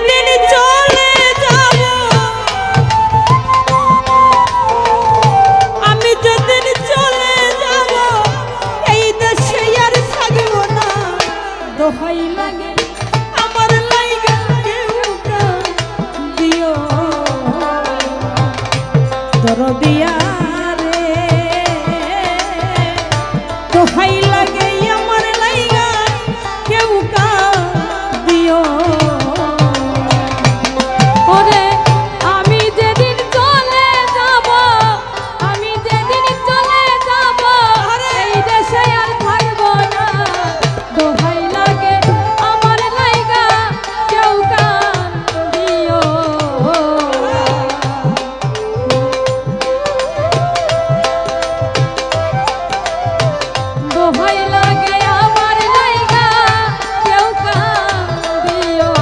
যেদিন চলে যাব, আমি যেদিন চলে যাব, এই দেশে আর থাকবো না। দোহাই লাগে আমার লাইগা কেউ দিও দরদিয়া রে, দোহাই লাগে আমার লাইগা কেউ দিও। ওরে আমি যেদিন চলে যাব, আমি যেদিন চলে যাব, এই দেশে আর থাকবো না। দোহাই লাগে আমার লাইগা কেউ দিও। দোহাই লাগে আমার লাইগা কেউ দিও।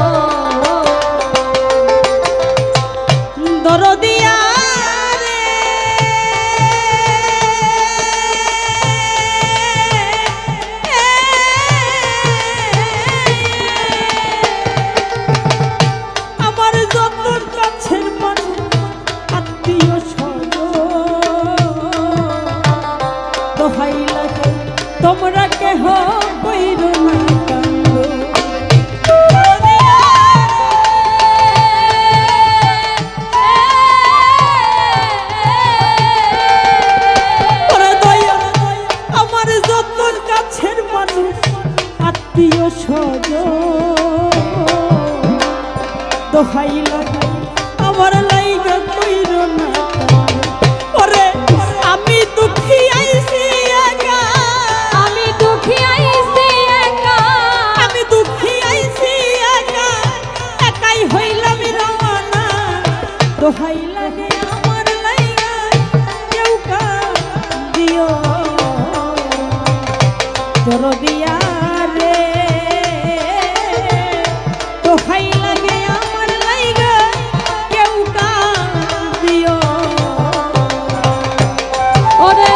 দরদিয়া রে, আমার যত কাছের মানুষ আত্মীয় স্বজন, দোহাই লাগে তোমরা কেহ কইরো না কান্দ। আমার যত কাছের মানুষ আত্মীয় স্বজন, দোহাই লাগে আমার লাইগা কইরো না কান্দ। ওরে আমি দুঃখী আইছি একা, আমি দুঃখী আইছি একা, আমি দুঃখী আইছি একা, একাই হইলাম রওনা। দোহাই লাগে আমার লাইগা কেউ দিও দরদিয়া রে, দোহাই লাগে আমার লাইগা কেউ দিও। ওরে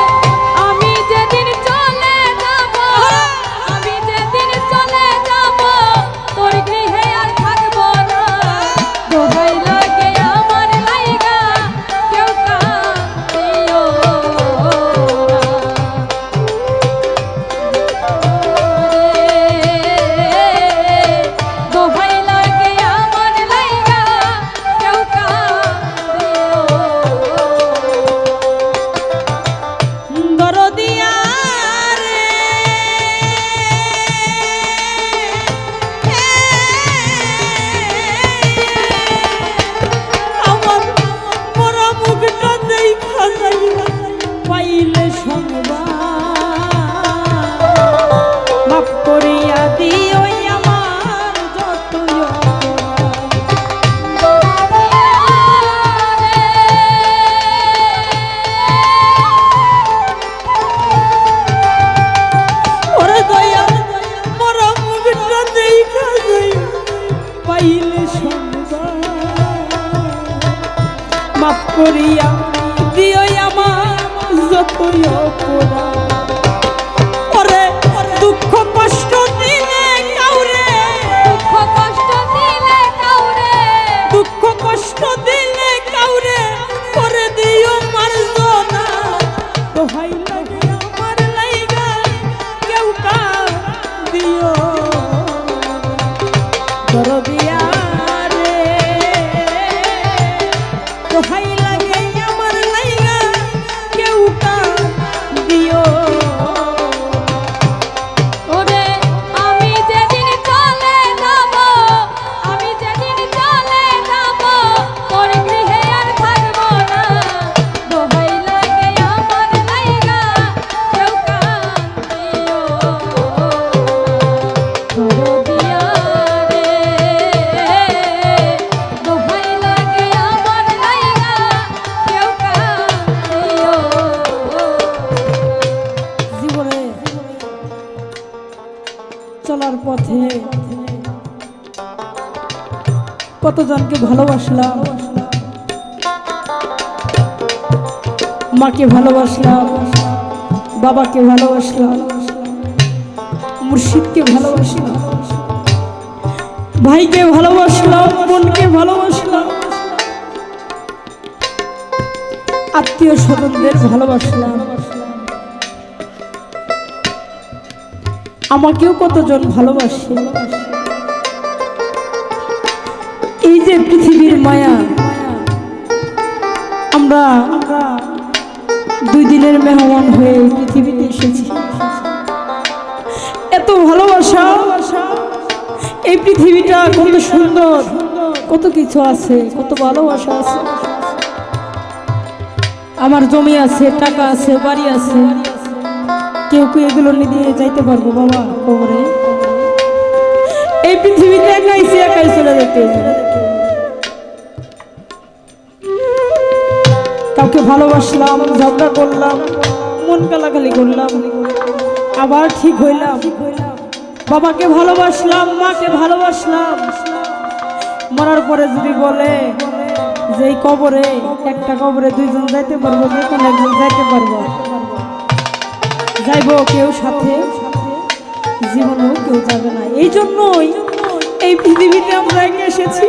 আমি যেদিন চলে যাব, আমি যেদিন চলে যাব, তোর গৃহে আর থাকবো না। দোহাই লাগে আমার লাইগা কেউ দিও। দোহাই লাগে আমার লাইগা কেউ দিও। দরদিয়া রে, আমার মরা মুখটা দেখা যাইবা পাইলে সংবাদ, মাফ করিয়া দিও আমার যতই অপরাধ। ওরে দয়া মরা মুখটা দেখা যাইবা পাইলে সংবাদ, মাফ করিয়া দিও আমার যতই অপরাধ। ওরে দুঃখ কষ্ট দিলে কাউরে, দুঃখ কষ্ট দিলে কাউরে, দুঃখ কষ্ট দিলে কাউরে করে দিও মার্জনা। দোহাই লাগে আমার লাইগা কেউ দিও দরদিয়া রে, দোহাই লাগে আমার লাইগা কেউ দিও। ওরে আমি যেদিন চলে যাব, আমি যেদিন চলে যাব, তোর গৃহে আর থাকবো না। দোহাই লাগে আমার লাইগা কেউ দিও। দরদিয়া রে, দোহাই লাগে আমার লাইগা কেউ দিও। জীবনে চলার পথে কতজনকে ভালোবাসলাম, মাকে ভালোবাসলাম, বাবাকে ভালোবাসলাম, মুর্শিদকে ভালোবাসলাম, ভাইকে ভালোবাসলাম, বোনকে ভালোবাসলাম, আত্মীয় স্বজনদের ভালোবাসলাম, আমাকেও কতজন ভালোবাসে। এই যে পৃথিবীর মায়া, আমরা 2 দিনের মেহমান হয়ে পৃথিবীতে এসেছি। এত ভালোবাসা, এই পৃথিবীটা কত সুন্দর, কত কিছু আছে, কত ভালোবাসা আছে। আমার জমি আছে, টাকা আছে, বাড়ি আছে, কেউ কেউ এগুলো নিয়ে যাইতে পারবো বাবা কবরে? এই পৃথিবীতে একাই চলে যেতে। কাউকে ভালোবাসলাম, ঝগড়া করলাম, মন কালাকালি করলাম, আবার ঠিক হইলাম। বাবাকে ভালোবাসলাম, মাকে ভালোবাসলাম, মরার পরে যদি বলে যে এই কবরে, একটা কবরে 2 জন যাইতে পারবো, যে কোনো একজন যাইতে পারবো, যাইবো কেউ সাথে, জীবনেও কেউ যাবে না। এই জন্যই এই পৃথিবীতে আমরা এসেছি,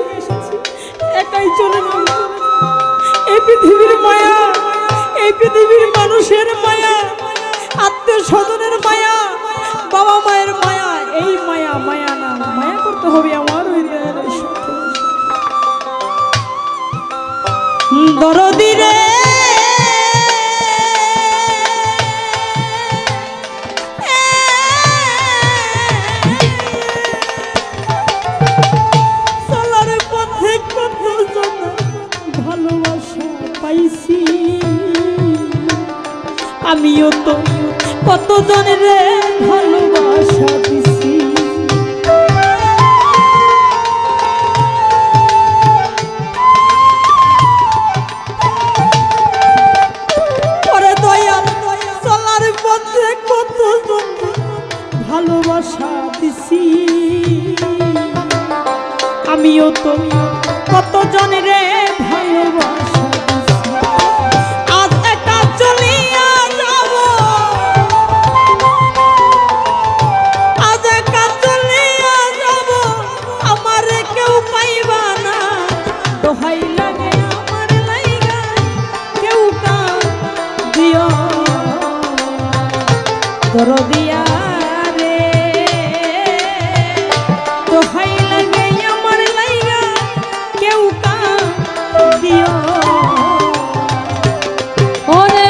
একাই চলে যাব। এই পৃথিবীর মায়া, এই পৃথিবীর মানুষের মায়া, আত্মীয় স্বজনের মায়া, বাবা মায়ের মায়া, এই মায়া মায়া না, মায়া করতে হবে আমার ওই দয়ালের সাথে। দরদি রে চলার পথে কতজন ভালোবাসা পাইছি, আমিও তো কতজনের ভালোবাসা দিছি। ওরে দয়াল, চলার পথে কতজন ভালোবাসা দিছি, আমিও তো কতজনের ভালোবাসা দিছি। আজ একা চলিয়া যাব, আজ একা চলিয়া যাব, আমার কেউ পাইবা না। দোহাই লাগে আমার লাইগা কেউ কাঁদিও, দরদিয়া রে, দোহাই লাগে আমার লাইগা কেউ কাঁদিও। ওরে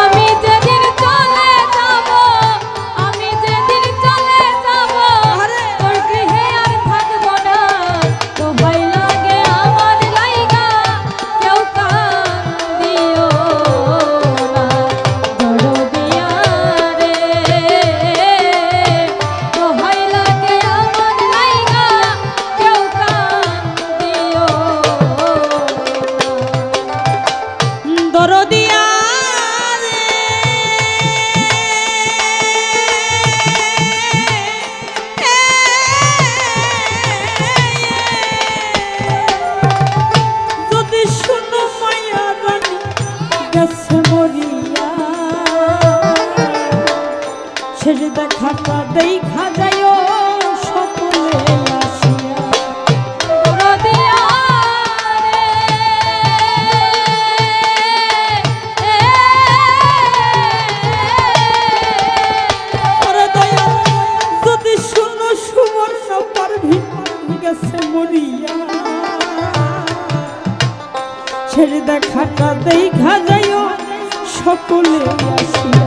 আমি যেদিন চলে যাব, আমি যেদিন চলে যাব, তোর গৃহে আর থাকবো না। দোহাই লাগে আমার লাইগা কেউ কাঁদিও না, দরদিয়া রে, দোহাই লাগে আমার লাইগা কেউ কাঁদিও না। দরদিয়া রে, যদি শুনো মায়া রানী গেছে মরিয়া, শেষ দেখাটা দেখা যায় সকলে আসিয়া। দরদিয়া রে, ওরে দয়াল, যদি শুনো সুবর্ণ পারভিন গেছে মরিয়া, শেষ দেখাটা দেখা যায় সকলে আসিয়া।